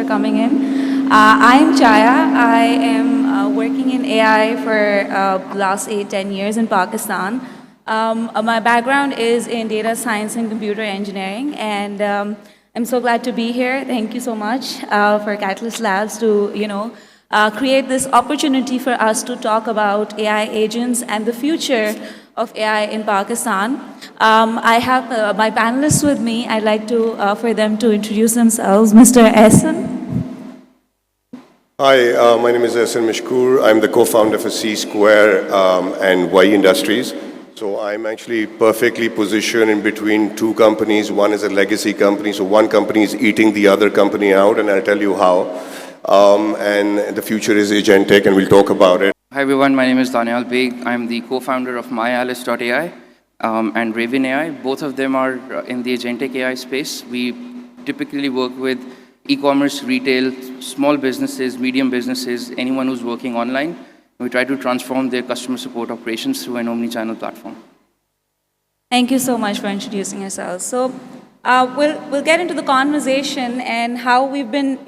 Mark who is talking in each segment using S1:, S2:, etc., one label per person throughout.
S1: coming in. I'm Chaya. I am working in AI for the last 8-10 years in Pakistan. My background is in data science and computer engineering, and I'm so glad to be here. Thank you so much for Catalyst Labs to, create this opportunity for us to talk about AI agents and the future of AI in Pakistan. I have my panelists with me. I'd like for them to introduce themselves. Mr. Ehsan.
S2: Hi, my name is Ehsan Mashkoor. I'm the co-founder for C-Square and Y Industries. So I'm actually perfectly positioned in between two companies. One is a legacy company, so one company is eating the other company out, and I'll tell you how. And the future is agentic, and we'll talk about it.
S3: Hi everyone, my name is Daniel Baig. I'm the co-founder of MyAlice.ai and Raven AI. Both of them are in the agentic AI space. We typically work with e-commerce, retail, small businesses, medium businesses, anyone who's working online. We try to transform their customer support operations through an omni-channel platform.
S1: Thank you so much for introducing yourselves. So we'll get into the conversation and how we've been,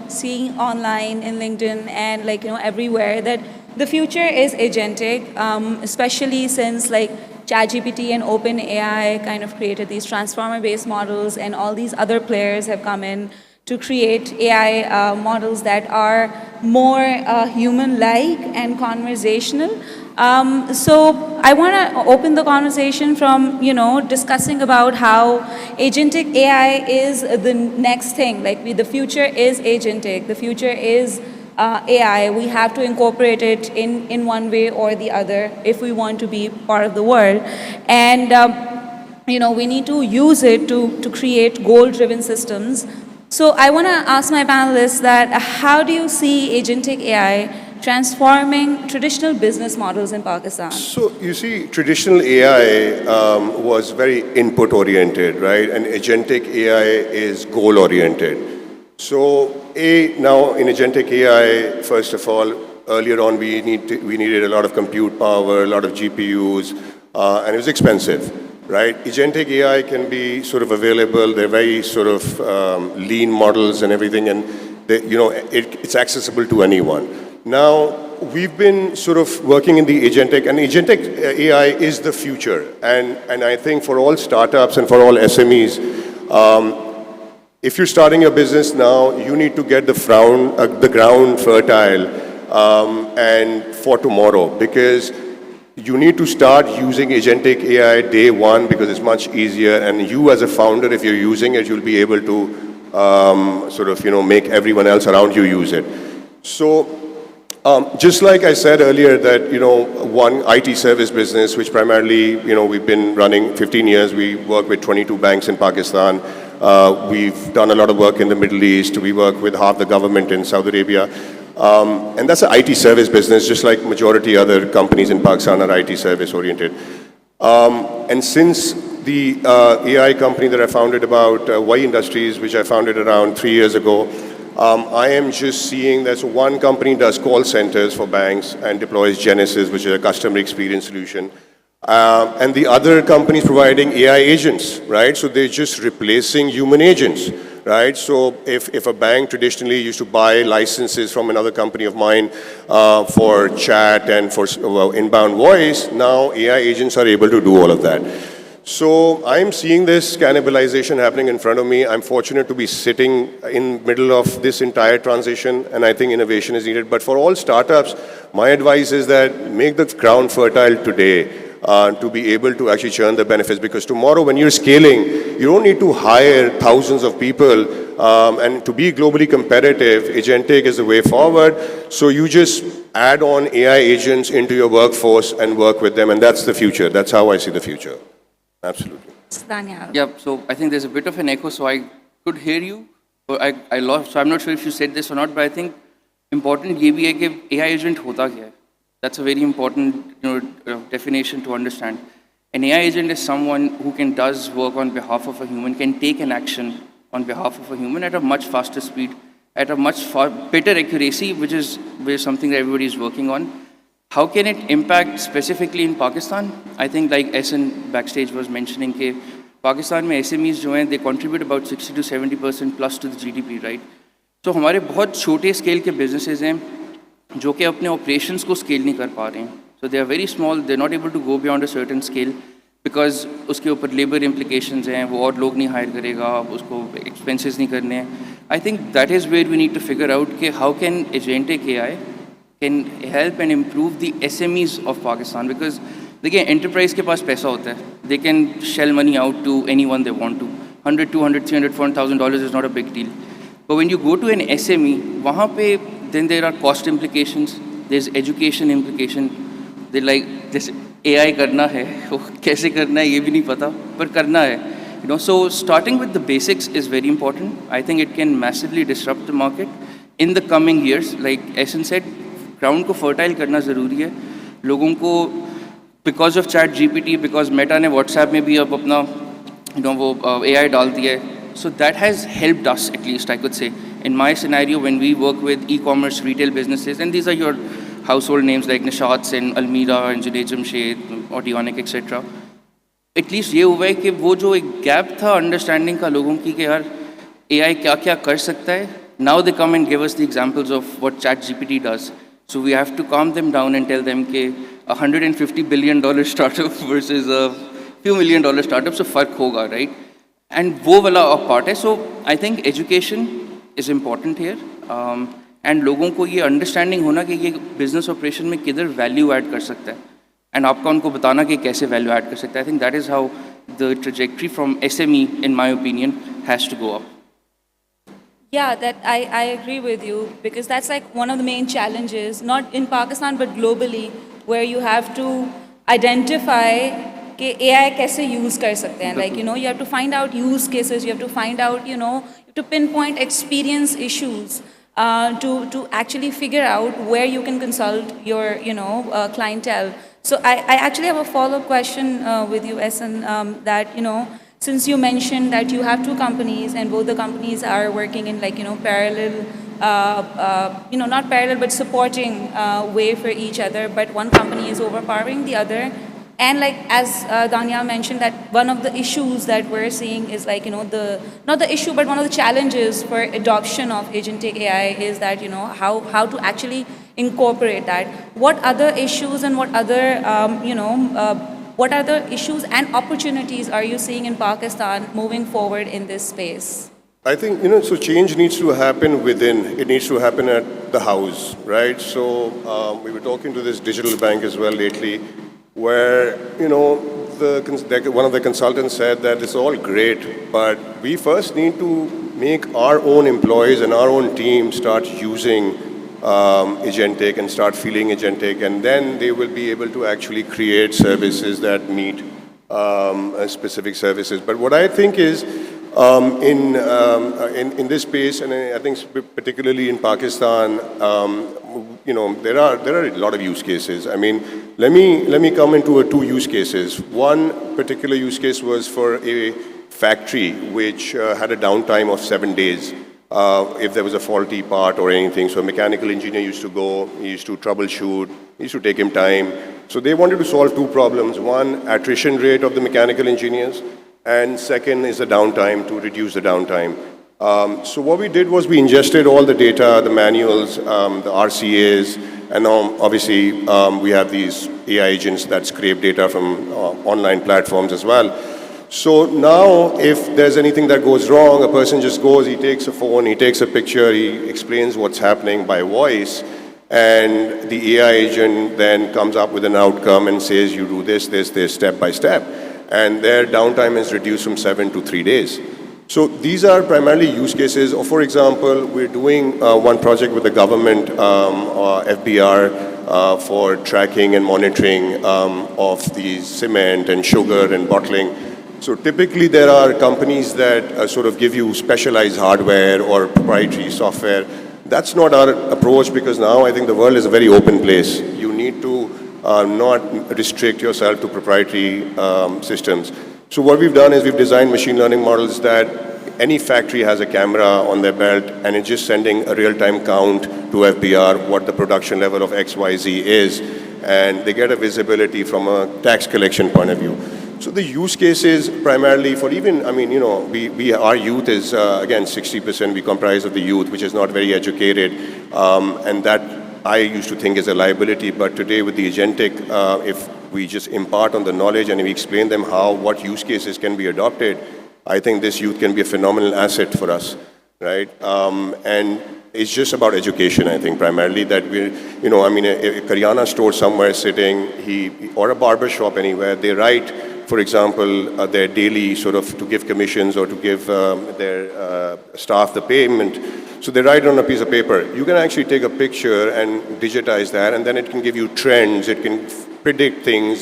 S1: seeing online in LinkedIn and everywhere that the future is agentic, especially since ChatGPT and OpenAI kind of created these transformer-based models, and all these other players have come in to create AI models that are more human-like and conversational. So I want to open the conversation from, discussing about how agentic AI is the next thing. The future is agentic. The future is AI. We have to incorporate it in one way or the other if we want to be part of the world. And, we need to use it to create goal-driven systems. So I want to ask my panelists that how do you see agentic AI transforming traditional business models in Pakistan?
S2: So you see, traditional AI was very input-oriented, right? And agentic AI is goal-oriented. So now in agentic AI, first of all, earlier on we needed a lot of compute power, a lot of GPUs, and it was expensive. Right, agentic AI can be sort of available. They're very sort of lean models and everything, and it's accessible to anyone. Now we've been sort of working in the agentic, and agentic AI is the future. And I think for all startups and for all SMEs, if you're starting a business now, you need to get the ground fertile and for tomorrow, because you need to start using agentic AI day one because it's much easier, and you as a founder, if you're using it, you'll be able to make everyone else around you use it. So just like I said earlier that, one IT service business, which primarily, we've been running 15 years, we work with 22 banks in Pakistan. We've done a lot of work in the Middle East. We work with half the government in Saudi Arabia. And that's an IT service business, just like majority other companies in Pakistan are IT service oriented. And since the AI company that I founded about Y Industries, which I founded around 3 years ago, I am just seeing that one company does call centers for banks and deploys Genesis, which is a customer experience solution. And the other company is providing AI agents, right? So they're just replacing human agents. Right, so if a bank traditionally used to buy licenses from another company of mine for chat and for inbound voice, now AI agents are able to do all of that. So I'm seeing this cannibalization happening in front of me. I'm fortunate to be sitting in the middle of this entire transition, and I think innovation is needed. But for all startups, my advice is that make the ground fertile today. To be able to actually churn the benefits, because tomorrow when you're scaling, you don't need to hire thousands of people, and to be globally competitive, agentic is the way forward. So you just add on AI agents into your workforce and work with them, and that's the future. That's how I see the future. Absolutely.
S1: Daniel.
S3: Yeah, so I think there's a bit of an echo, so I could hear you, but I lost, so I'm not sure if you said this or not, but I think important ये भी है कि AI agent होता क्या है. That's a very important definition to understand. An AI agent is someone who does work on behalf of a human, can take an action on behalf of a human at a much faster speed, at a much better accuracy, which is something that everybody is working on. How can it impact specifically in Pakistan? I think like Ehsan backstage was mentioning, Pakistan mein SMEs जो हैं, they contribute about 60 to 70% plus to the GDP, right? तो हमारे बहुत छोटे scale के businesses हैं जो कि अपने ऑपरेशंस को स्केल नहीं कर पा रहे हैं. So they are very small, they are not able to go beyond a certain scale because उसके ऊपर लेबर इम्प्लीकेशंस हैं, वो और लोग नहीं हायर करेगा, उसको एक्सपेंसेस नहीं करने हैं. I think that is where we need to figure out कि how can agentic AI can help and improve the SMEs of Pakistan. Because देखिए, एंटरप्राइज के पास पैसा होता है, they can shell money out to anyone they want to. $100, $200, $300, $400 is not a big deal. But when you go to an SME, वहाँ पे then there are cost implications, there's education implication. They like जैसे AI करना है, वो कैसे करना है ये भी नहीं पता, पर करना है. You know, so starting with the basics is very important. I think it can massively disrupt the market in the coming years. Like Essen said, ground को fertile करना ज़रूरी है. लोगों को because of ChatGPT, because Meta ने WhatsApp में भी अब अपना वो AI डाल दिया है. So that has helped us, at least I could say. In my scenario, when we work with e-commerce retail businesses, and these are your household names like Nishat and Almira and Junaid Jamshed, Audionic, etc. At least ये हुआ है कि वो जो एक gap था understanding का लोगों की कि यार AI क्या क्या कर सकता है. Now they come and give us the examples of what ChatGPT does. So we have to calm them down and tell them कि $150 billion startup versus a few $1 million startup, so फर्क होगा, right? And वो वाला part है. So I think education is important here and लोगों को ये understanding होना कि ये बिजनेस ऑपरेशन में किधर वैल्यू ऐड कर सकता है एंड आपका उनको बताना कि कैसे वैल्यू ऐड कर सकता है. I think that is how the trajectory from SME in my opinion has to go up.
S1: Yeah, that I agree with you because that's like one of the main challenges, not in Pakistan but globally, where you have to identify कि AI कैसे use कर सकते हैं. Like, you know, you have to find out use cases, you have to find out, you know, you have to pinpoint experience issues to actually figure out where you can consult your, you know, clientele. So I actually have a follow-up question with you, Essen, that, you know, since you mentioned that you have two companies and both the companies are working in like, you know, parallel, you know, not parallel but supporting way for each other, but one company is overpowering the other. And like as Daniel mentioned, that one of the issues that we're seeing is like, you know, not the issue, but one of the challenges for adoption of agentic AI is that, you know, how to actually incorporate that. What other issues and what other, you know, what other issues and opportunities are you seeing in Pakistan moving forward in this space?
S2: I think, you know, so change needs to happen within. It needs to happen at the house, right? So we were talking to this digital bank as well lately, where, you know, one of the consultants said that it's all great, but we first need to make our own employees and our own team start using agentic and start feeling agentic, and then they will be able to actually create services that meet specific services. But what I think is, in this space, and I think particularly in Pakistan, you know, there are a lot of use cases. I mean, let me come into two use cases. One particular use case was for a factory which had a downtime of 7 days if there was a faulty part or anything. So a mechanical engineer used to go, he used to troubleshoot, it used to take him time. So they wanted to solve two problems. One, attrition rate of the mechanical engineers, and second is the downtime, to reduce the downtime. So what we did was we ingested all the data, the manuals, the RCAs, and now obviously we have these AI agents that scrape data from online platforms as well. So now if there's anything that goes wrong, a person just goes, he takes a phone, he takes a picture, he explains what's happening by voice, and the AI agent then comes up with an outcome and says, you do this, this, this, step by step. And their downtime is reduced from 7 to 3 days. So these are primarily use cases. Or for example, we're doing one project with the government, FBR, for tracking and monitoring of the cement and sugar and bottling. So typically there are companies that sort of give you specialized hardware or proprietary software. That's not our approach, because now I think the world is a very open place. You need to not restrict yourself to proprietary systems. So what we've done is we've designed machine learning models that any factory has a camera on their belt and it's just sending a real-time count to FBR what the production level of XYZ is, and they get a visibility from a tax collection point of view. So the use cases primarily for even, I mean, our youth is, again, 60%, we comprise of the youth, which is not very educated, and that I used to think is a liability, but today with the agentic, if we just impart on the knowledge and we explain them what use cases can be adopted, I think this youth can be a phenomenal asset for us, right? And it's just about education, I think, primarily that a Karyana store somewhere sitting, or a barber shop anywhere, they write, for example, their daily sort of to give commissions or to give their staff the payment. So they write it on a piece of paper. You can actually take a picture and digitize that, and then it can give you trends, it can predict things,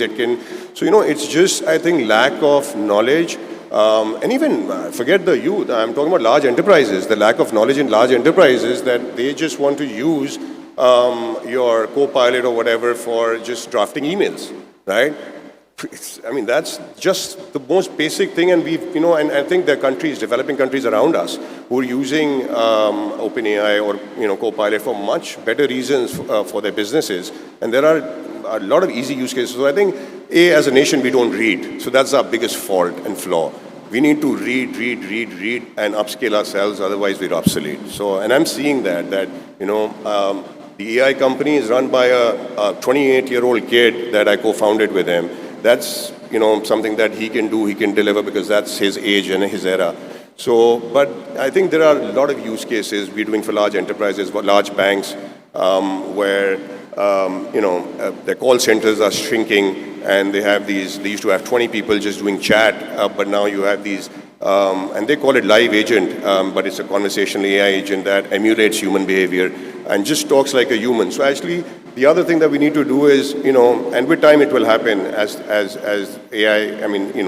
S2: so it's just, I think, lack of knowledge. And even, forget the youth, I'm talking about large enterprises, the lack of knowledge in large enterprises that they just want to use your Copilot or whatever for just drafting emails, right? That's just the most basic thing, and and I think there are countries, developing countries around us, who are using OpenAI or Copilot for much better reasons for their businesses, and there are a lot of easy use cases. So I think, as a nation, we don't read, so that's our biggest fault and flaw. We need to read, and upscale ourselves, otherwise we're obsolete. So, and I'm seeing that the AI company is run by a 28-year-old kid that I co-founded with him. That's, something that he can do, he can deliver, because that's his age and his era. So, but I think there are a lot of use cases we're doing for large enterprises, for large banks, where, their call centers are shrinking, and they used to have 20 people just doing chat, but now you have these, and they call it live agent, but it's a conversational AI agent that emulates human behavior and just talks like a human. So actually, the other thing that we need to do is, and with time it will happen as AI,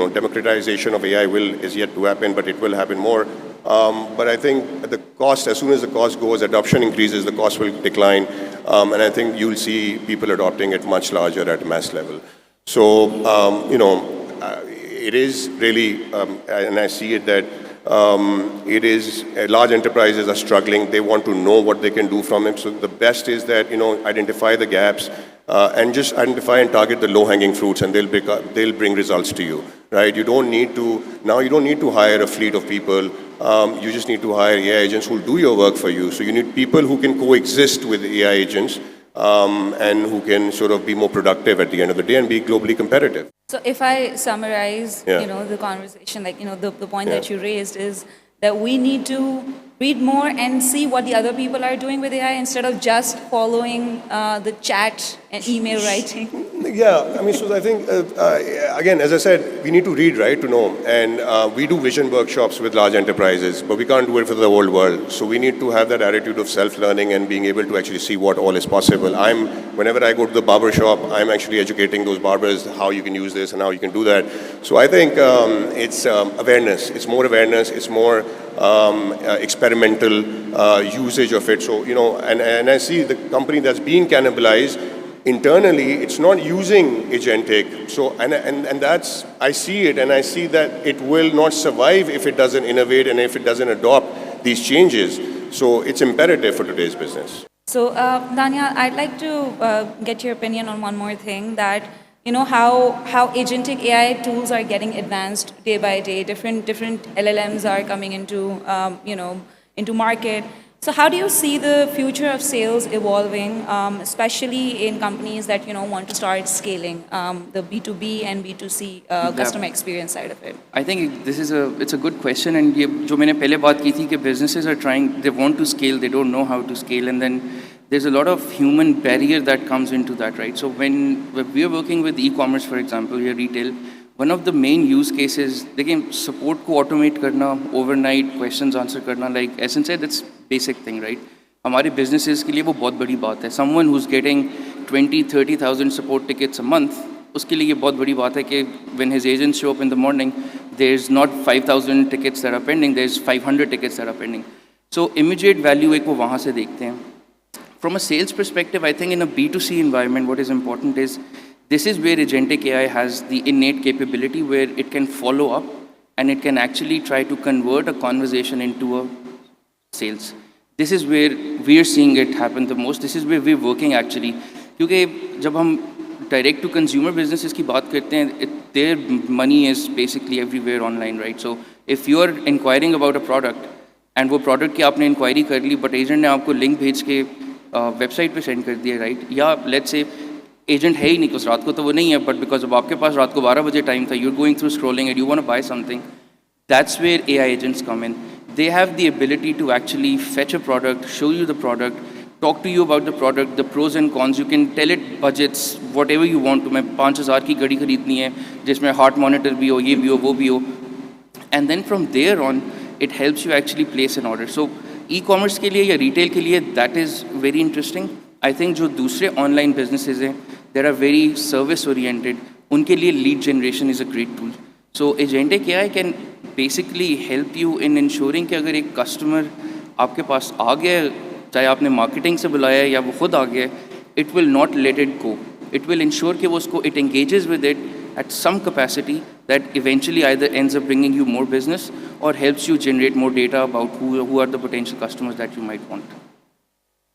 S2: democratization of AI is yet to happen, but it will happen more. But I think the cost, as soon as the cost goes, adoption increases, the cost will decline, and I think you'll see people adopting it much larger at mass level. So, it is really, and I see it that large enterprises are struggling. They want to know what they can do from it. So the best is that, identify the gaps and just identify and target the low-hanging fruits, and they'll bring results to you, right? You don't need to hire a fleet of people. You just need to hire AI agents who will do your work for you. So you need people who can coexist with AI agents and who can sort of be more productive at the end of the day and be globally competitive.
S1: So if I summarize,
S2: Yeah.
S1: the conversation, the point that you raised is that we need to read more and see what the other people are doing with AI instead of just following the chat and email writing.
S2: Yeah, so I think, again, as I said, we need to read, right, to know. And we do vision workshops with large enterprises, but we can't do it for the whole world. So we need to have that attitude of self-learning and being able to actually see what all is possible. Whenever I go to the barber shop, I'm actually educating those barbers how you can use this and how you can do that. So I think it's awareness. It's more awareness. It's more experimental usage of it. So, and I see the company that's being cannibalized, internally, it's not using agentic. So, and that's, I see it, and I see that it will not survive if it doesn't innovate and if it doesn't adopt these changes. So it's imperative for today's business.
S1: So, Danya, I'd like to get your opinion on one more thing, that how agentic AI tools are getting advanced day by day. Different LLMs are coming into into market. So how do you see the future of sales evolving, especially in companies that want to start scaling the B2B and B2C customer experience side of it?
S3: I think it's a good question, and ये जो मैंने पहले बात की थी कि businesses are trying, they want to scale, they don't know how to scale, and then there's a lot of human barrier that comes into that, right? So when we are working with e-commerce, for example, here retail, one of the main use cases, देखिए support को automate करना, overnight questions answer करना, like essentially that's basic thing, right? हमारे businesses के लिए वो बहुत बड़ी बात है. Someone who's getting 20-30,000 support tickets a month, उसके लिए ये बहुत बड़ी बात है कि when his agents show up in the morning, there's not 5,000 tickets that are pending, there's 500 tickets that are pending. So immediate value एक वो वहाँ से देखते हैं. From a sales perspective, I think in a B2C environment, what is important is this is where agentic AI has the innate capability where it can follow up and it can actually try to convert a conversation into a sales. This is where we are seeing it happen the most. This is where we're working actually. क्योंकि जब हम direct to consumer businesses की बात करते हैं, their money is basically everywhere online, right? So if you are inquiring about a product and वो product की आपने inquiry कर ली but agent ने आपको link भेज के website पे send कर दिया, right? या let's say agent है ही नहीं कुछ रात को तो वो नहीं है, but because अब आपके पास रात को 12 बजे time था, you're going through scrolling and you want to buy something, that's where AI agents come in. They have the ability to actually fetch a product, show you the product, talk to you about the product, the pros and cons. You can tell it budgets, whatever you want to. मैं 5,000 की घड़ी खरीदनी है जिसमें heart monitor भी हो, ये भी हो, वो भी हो. And then from there on, it helps you actually place an order. So e-commerce के लिए या retail के लिए, that is very interesting. I think जो दूसरे online businesses हैं, that are very service oriented, उनके लिए lead generation is a great tool. So agentic AI can basically help you in ensuring कि अगर एक customer आपके पास आ गया, चाहे आपने marketing से बुलाया है या वो खुद आ गया, it will not let it go. It will ensure कि वो उसको it engages with it at some capacity that eventually either ends up bringing you more business or helps you generate more data about who are the potential customers that you might want.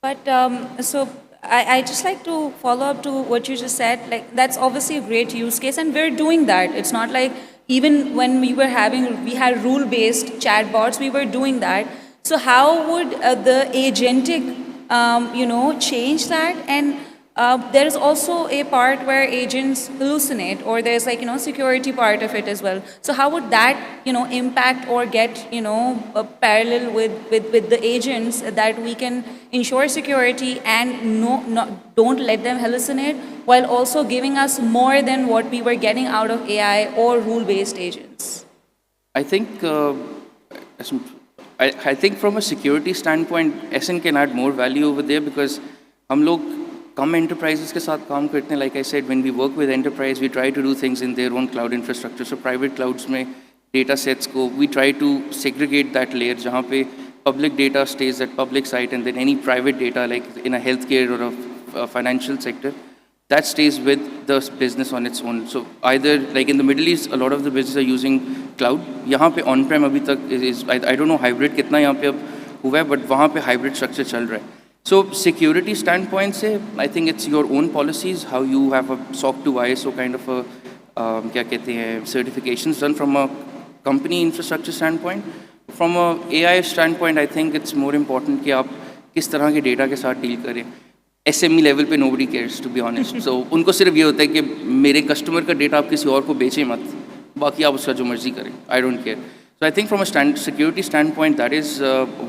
S1: But so I just like to follow up to what you just said. Like that's obviously a great use case, and we're doing that. It's not like even when we had rule-based chatbots, we were doing that. So how would the agentic, change that? And there is also a part where agents hallucinate, or there's security part of it as well. So how would that, impact or get, a parallel with the agents that we can ensure security and don't let them hallucinate while also giving us more than what we were getting out of AI or rule-based agents?
S3: I think I think from a security standpoint, SN can add more value over there because हम लोग कम enterprises के साथ काम करते हैं. Like I said, when we work with enterprise, we try to do things in their own cloud infrastructure. So private clouds में data sets को we try to segregate that layer जहाँ पे public data stays at public site and then any private data like in a healthcare or a financial sector that stays with the business on its own. So either like in the Middle East, a lot of the businesses are using cloud. यहाँ पे on-prem अभी तक is I don't know hybrid कितना यहाँ पे अब हुआ है, but वहाँ पे hybrid structure चल रहा है. So security standpoint से I think it's your own policies, how you have a SOC 2 ISO kind of a क्या कहते हैं certifications done from a company infrastructure standpoint. From a AI standpoint, I think it's more important कि आप किस तरह के data के साथ deal करें. SME level पे nobody cares to be honest. So उनको सिर्फ ये होता है कि मेरे customer का data आप किसी और को बेचें मत, बाकी आप उसका जो मर्जी करें. I don't care. So I think from a security standpoint, that is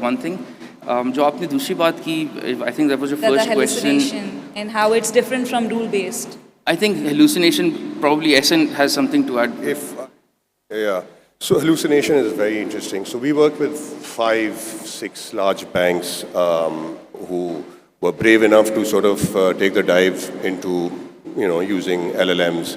S3: one thing. जो आपने दूसरी बात की, I think that was your first question.
S1: And how it's different from rule-based.
S3: I think hallucination, probably SN has something to add.
S2: Yeah. So hallucination is very interesting. So we work with 5-6 large banks who were brave enough to sort of take the dive into, using LLMs.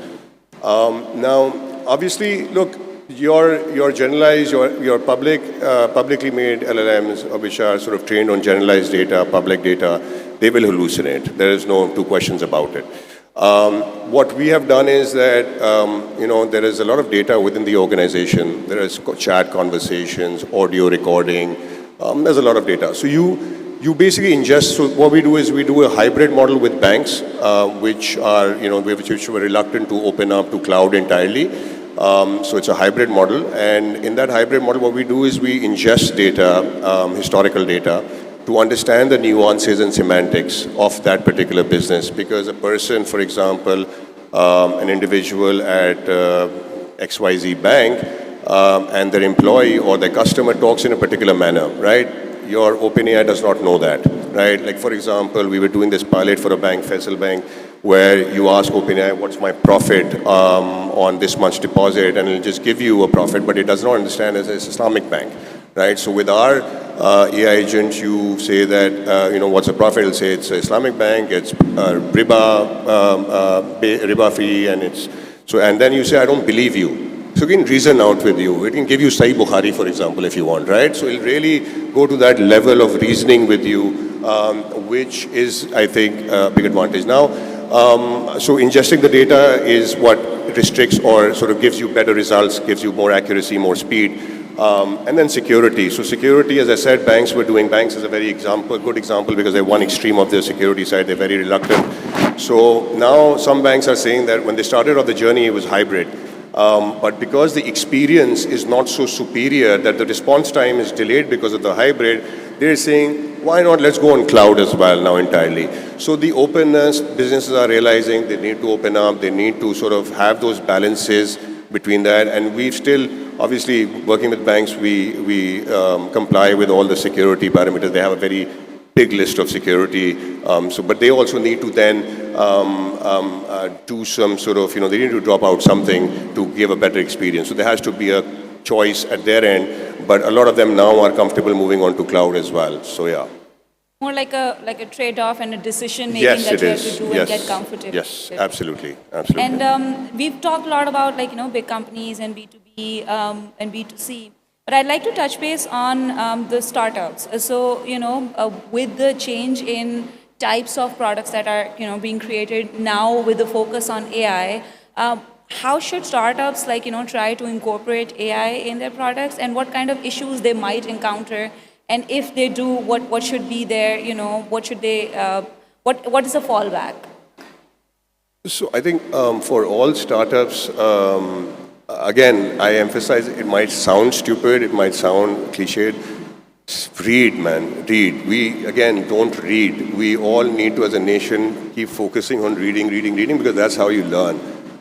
S2: Now, obviously, look, your generalized, your publicly made LLMs, which are sort of trained on generalized data, public data, they will hallucinate. There is no two questions about it. What we have done is that, there is a lot of data within the organization. There is chat conversations, audio recording. There's a lot of data. So you basically ingest. So what we do is we do a hybrid model with banks, which are, which were reluctant to open up to cloud entirely. So it's a hybrid model. And in that hybrid model, what we do is we ingest data, historical data, to understand the nuances and semantics of that particular business. Because a person, for example, an individual at XYZ bank and their employee or their customer talks in a particular manner, right? Your OpenAI does not know that, right? Like, for example, we were doing this pilot for a bank, Faisal Bank, where you ask OpenAI, what's my profit on this much deposit, and it'll just give you a profit, but it does not understand as it's Islamic bank, right? So with our AI agent, you say that, what's the profit? It'll say it's an Islamic bank, it's riba free, and and then you say, I don't believe you. So it can reason out with you. It can give you Sahih Bukhari, for example, if you want, right? So it'll really go to that level of reasoning with you, which is, I think, a big advantage. Now, so ingesting the data is what restricts or sort of gives you better results, gives you more accuracy, more speed. And then security. So security, as I said, banks is a very good example because they're one extreme of the security side. They're very reluctant. So now some banks are saying that when they started off the journey, it was hybrid. But because the experience is not so superior that the response time is delayed because of the hybrid, they're saying, why not let's go on cloud as well now entirely. So the openness, businesses are realizing they need to open up, they need to sort of have those balances between that. And we've still, obviously, working with banks, we comply with all the security parameters. They have a very big list of security. But they also need to then do some sort of, they need to drop out something to give a better experience. So there has to be a choice at their end, but a lot of them now are comfortable moving on to cloud as well. So yeah.
S1: More like a trade-off and a decision-making
S2: Yes,
S1: that
S2: it
S1: you have
S2: is.
S1: to do and get comfortable.
S2: Yes,
S1: with.
S2: absolutely, absolutely.
S1: And we've talked a lot about big companies and B2B and B2C. But I'd like to touch base on the startups. So, with the change in types of products that are, being created now with the focus on AI, how should startups try to incorporate AI in their products, and what kind of issues they might encounter? And if they do, what should be their, what should they, what is the fallback?
S2: So I think for all startups, again, I emphasize it might sound stupid, it might sound cliched. Read, man, read. We, again, don't read. We all need to, as a nation, keep focusing on reading, because that's how you learn.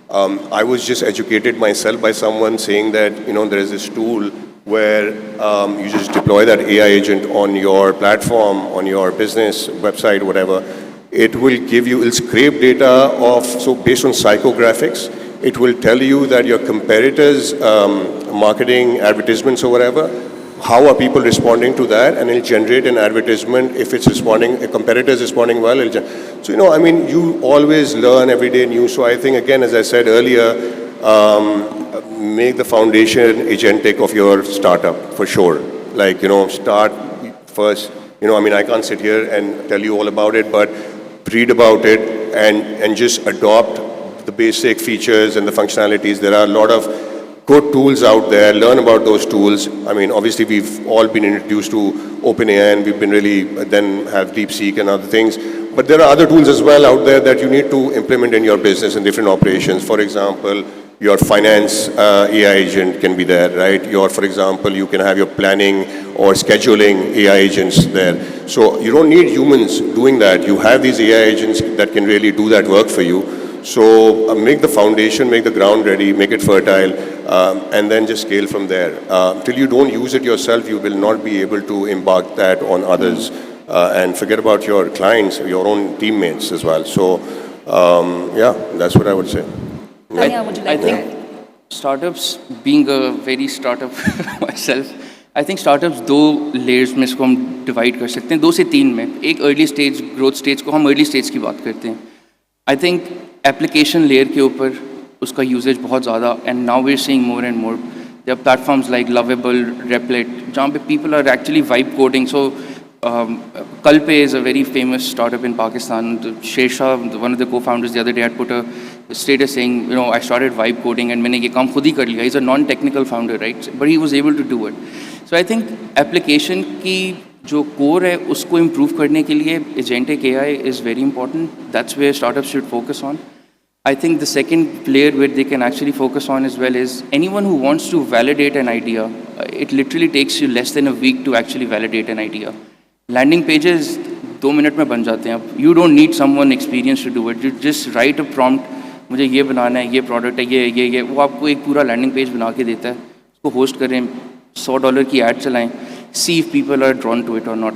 S2: I was just educated myself by someone saying that, there is this tool where you just deploy that AI agent on your platform, on your business website, whatever. It will give you, it'll scrape data so based on psychographics, it will tell you that your competitors' marketing advertisements or whatever, how are people responding to that, and it'll generate an advertisement. If it's responding, a competitor is responding well, so, you always learn every day new. So I think, again, as I said earlier, make the foundation agentic of your startup, for sure. Start first. I can't sit here and tell you all about it, but read about it and just adopt the basic features and the functionalities. There are a lot of good tools out there. Learn about those tools. Obviously, we've all been introduced to OpenAI, and we've been then have DeepSeek and other things. But there are other tools as well out there that you need to implement in your business and different operations. For example, your finance AI agent can be there, right? For example, you can have your planning or scheduling AI agents there. So you don't need humans doing that. You have these AI agents that can really do that work for you. So make the foundation, make the ground ready, make it fertile, and then just scale from there. Till you don't use it yourself, you will not be able to embark that on others. And forget about your clients, your own teammates as well. So, that's what I would say.
S1: Tanya, would you like
S3: I think startups, being a very startup myself, I think startups दो layers में इसको हम divide कर सकते हैं, 2 से 3 में. एक early stage, growth stage को हम early stage की बात करते हैं. I think application layer के ऊपर उसका usage बहुत ज़्यादा, and now we're seeing more and more. There are platforms like Lovable, Replit, जहाँ पे people are actually vibe coding. So Kalpe is a very famous startup in Pakistan. Shersha, one of the co-founders, the other day had put a status saying, I started vibe coding and मैंने ये काम खुद ही कर लिया. He's a non-technical founder, right? But he was able to do it. So I think application की जो core है उसको improve करने के लिए agentic AI is very important. That's where startups should focus on. I think the second layer where they can actually focus on as well is anyone who wants to validate an idea. It literally takes you less than a week to actually validate an idea. Landing pages 2 minutes में बन जाते हैं. You don't need someone experienced to do it. You just write a prompt. मुझे ये बनाना है, ये product है, ये वो आपको एक पूरा landing page बना के देता है. उसको host करें, $100 की ad चलाएं. See if people are drawn to it or not.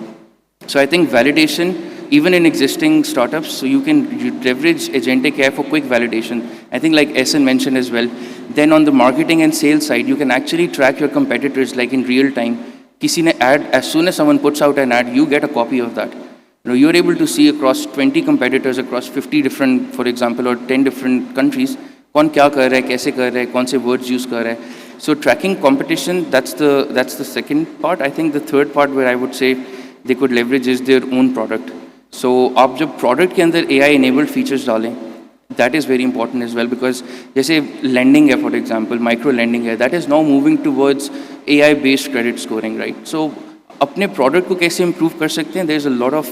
S3: So I think validation, even in existing startups, so you leverage agentic AI for quick validation. I think like Essen mentioned as well. Then on the marketing and sales side, you can actually track your competitors like in real time. किसी ने ad, as soon as someone puts out an ad, you get a copy of that. You're able to see across 20 competitors across 50 different, for example, or 10 different countries, कौन क्या कर रहा है, कैसे कर रहा है, कौन से words use कर रहा है. So tracking competition, that's the second part. I think the third part where I would say they could leverage is their own product. So आप जब product के अंदर AI enabled features डालें, that is very important as well, because जैसे lending है, for example, micro lending है, that is now moving towards AI based credit scoring, right? So अपने product को कैसे improve कर सकते हैं? There's a lot of,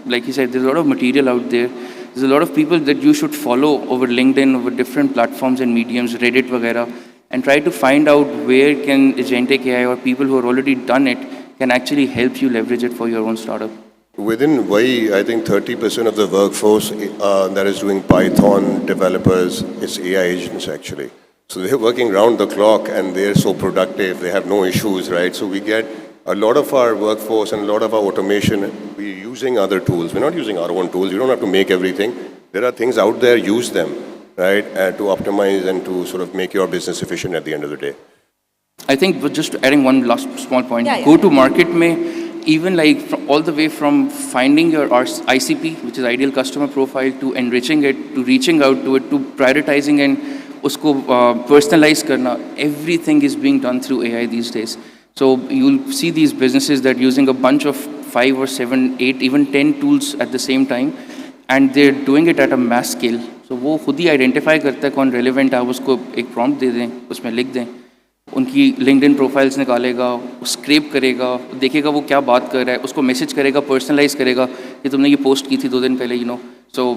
S3: like he said, there's a lot of material out there. There's a lot of people that you should follow over LinkedIn, over different platforms and mediums, Reddit वगैरह. and try to find out where can agentic AI or people who are already done it can actually help you leverage it for your own startup.
S2: Within Vai, I think 30% of the workforce that is doing Python developers is AI agents actually. So they're working round the clock and they're so productive, they have no issues, right? So we get a lot of our workforce and a lot of our automation, we're using other tools. We're not using our own tools. You don't have to make everything. There are things out there, use them, right? To optimize and to sort of make your business efficient at the end of the day.
S3: I think with just adding one last small point,
S1: Yeah, yeah.
S3: go to market mein, even like from, all the way from finding your ICP, which is ideal customer profile, to enriching it, to reaching out to it, to prioritizing and usko personalize karna, everything is being done through AI these days. So you'll see these businesses that using a bunch of 5 or 7, 8, even 10 tools at the same time, and they're doing it at a mass scale. So वो खुद ही identify करता है कौन relevant है, आप उसको एक prompt दे दें, उसमें लिख दें, उनकी लिंक्डइन प्रोफाइल्स निकालेगा, स्क्रैप करेगा, देखेगा वो क्या बात कर रहा है, उसको मैसेज करेगा, पर्सनलाइज करेगा कि तुमने ये पोस्ट की थी 2 दिन पहले, you know, so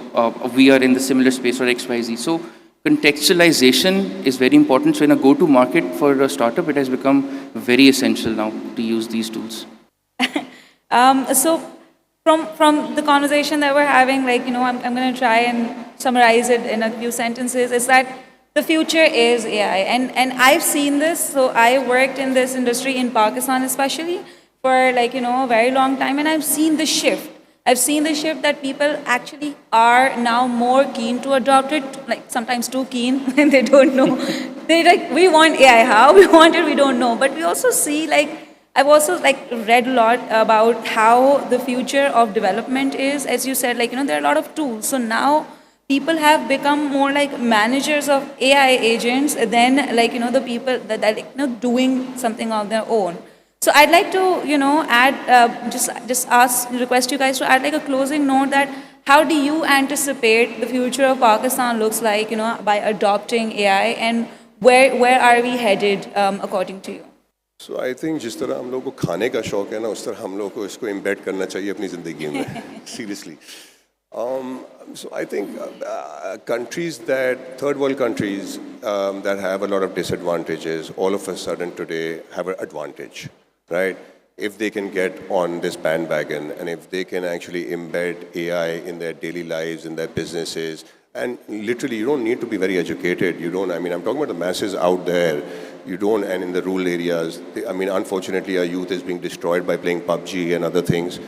S3: we are in the similar space और XYZ. So contextualization is very important. So in a go-to-market for a startup, it has become very essential now to use these tools.
S1: So from the conversation that we're having, like, you know, I'm going to try and summarize it in a few sentences, is that the future is AI. And I've seen this. So I worked in this industry in Pakistan especially for, like, you know, a very long time. And I've seen the shift. I've seen the shift that people actually are now more keen to adopt it, like sometimes too keen when they don't know. They're like, we want AI, how? We want it, we don't know. But we also see, like, I've also like read a lot about how the future of development is. As you said, like, you know, there are a lot of tools. So now people have become more like managers of AI agents than, like, you know, the people that like, you know, doing something of their own. So I'd like to, you know, add, request you guys to add like a closing note that how do you anticipate the future of Pakistan looks like, you know, by adopting AI, and where are we headed according to you?
S2: So I think जिस तरह हम लोग को खाने का शौक है ना, उस तरह हम लोग को इसको embed करना चाहिए अपनी ज़िंदगी में. Seriously. So I think countries third world countries that have a lot of disadvantages, all of a sudden today have an advantage, right? If they can get on this bandwagon and if they can actually embed AI in their daily lives, in their businesses, and literally you don't need to be very educated. You don't, I mean, I'm talking about the masses out there. You don't, and in the rural areas, I mean, unfortunately, our youth is being destroyed by playing PUBG and other things.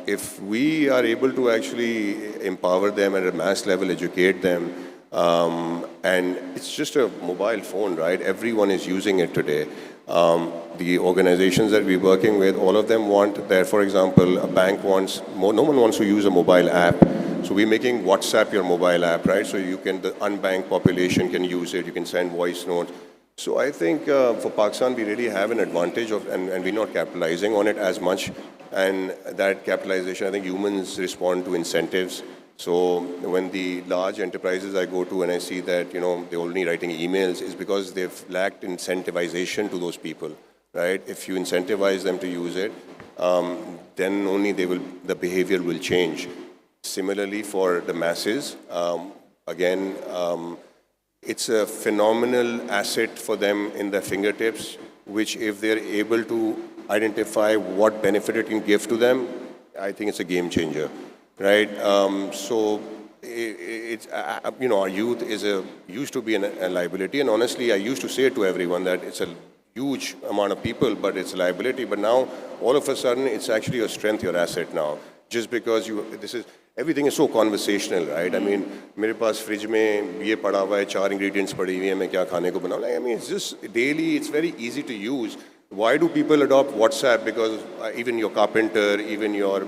S2: If we are able to actually empower them at a mass level, educate them, and it's just a mobile phone, right? Everyone is using it today. The organizations that we're working with, all of them want that, for example, a bank wants, no one wants to use a mobile app. So we're making WhatsApp your mobile app, right? So you can, the unbanked population can use it, you can send voice notes. So I think for Pakistan, we really have an advantage of, and we're not capitalizing on it as much. And that capitalization, I think humans respond to incentives. So when the large enterprises I go to and I see that, you know, they're only writing emails, is because they've lacked incentivization to those people, right? If you incentivize them to use it, then only the behavior will change. Similarly for the masses, again, it's a phenomenal asset for them in their fingertips, which if they're able to identify what benefit it can give to them, I think it's a game changer, right? So it's, you know, our youth used to be a liability, and honestly, I used to say to everyone that it's a huge amount of people, but it's a liability. But now, all of a sudden, it's actually your strength, your asset now. Just because everything is so conversational, right? I mean, मेरे पास fridge में ये पड़ा हुआ है, 4 ingredients पड़ी हुई हैं, मैं क्या खाने को बनाऊँ? I mean, it's just daily, it's very easy to use. Why do people adopt WhatsApp? Because even your carpenter, even your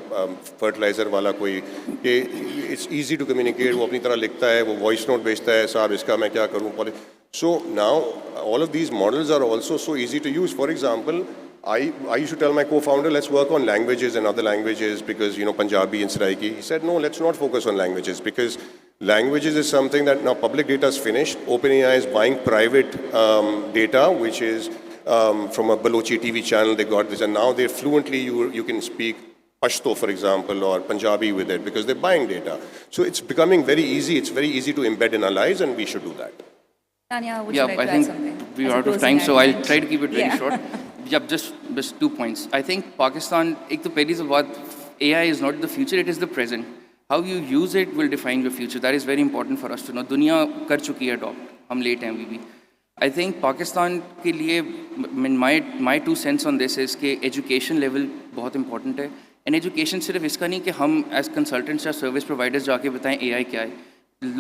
S2: fertilizer वाला कोई, it's easy to communicate. वो अपनी तरह लिखता है, वो voice note भेजता है, साहब इसका मैं क्या करूँ? So now, all of these models are also so easy to use. For example, I used to tell my co-founder, let's work on languages and other languages because, you know, Punjabi and Saraiki. He said, no, let's not focus on languages because languages is something that now public data is finished. OpenAI is buying private data, which is from a Balochi TV channel. They got this, and now they're fluently, you can speak Pashto, for example, or Punjabi with it because they're buying data. So it's becoming very easy. It's very easy to embed in our lives, and we should do that.
S1: Tanya, would you like to add something?
S3: we're
S1: As a
S3: out of
S1: closing
S3: time, so I'll
S1: argument.
S3: try to keep it very
S1: Yeah.
S3: short. Yeah, just 2 points. I think Pakistan, एक तो पहली सी बात, AI is not the future, it is the present. How you use it will define your future. That is very important for us to know. दुनिया कर चुकी है adopt, हम late हैं अभी भी. I think Pakistan के लिए, my 2 cents on this is कि education level बहुत important है. And education सिर्फ इसका नहीं कि हम as consultants या service providers जाके बताएं AI क्या है.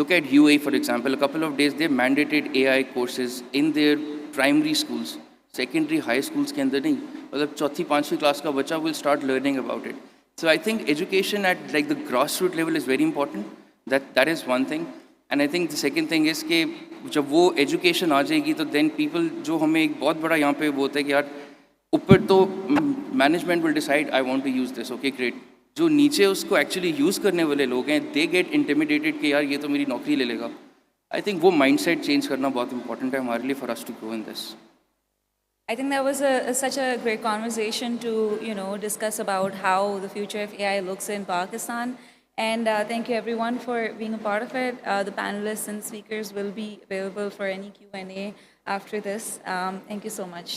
S3: Look at UAE, for example. A couple of days they mandated AI courses in their primary schools, secondary, high schools के अंदर नहीं. मतलब चौथी पांचवी क्लास का बच्चा will start learning about it. So I think education at like the grassroots level is very important. That is one thing. And I think the second thing is कि जब वो education आ जाएगी तो then people जो हमें एक बहुत बड़ा यहाँ पे वो होता है कि यार ऊपर तो management will decide I want to use this, okay great. जो नीचे उसको एक्चुअली यूज़ करने वाले लोग हैं दे गेट इंटिमिडेटेड कि यार ये तो मेरी नौकरी ले लेगा. आई थिंक वो माइंडसेट चेंज करना बहुत इंपॉर्टेंट है हमारे लिए for us to grow in this.
S1: I think that was such a great conversation to, discuss about how the future of AI looks in Pakistan. And thank you everyone for being a part of it. The panelists and speakers will be available for any Q&A after this. Thank you so much.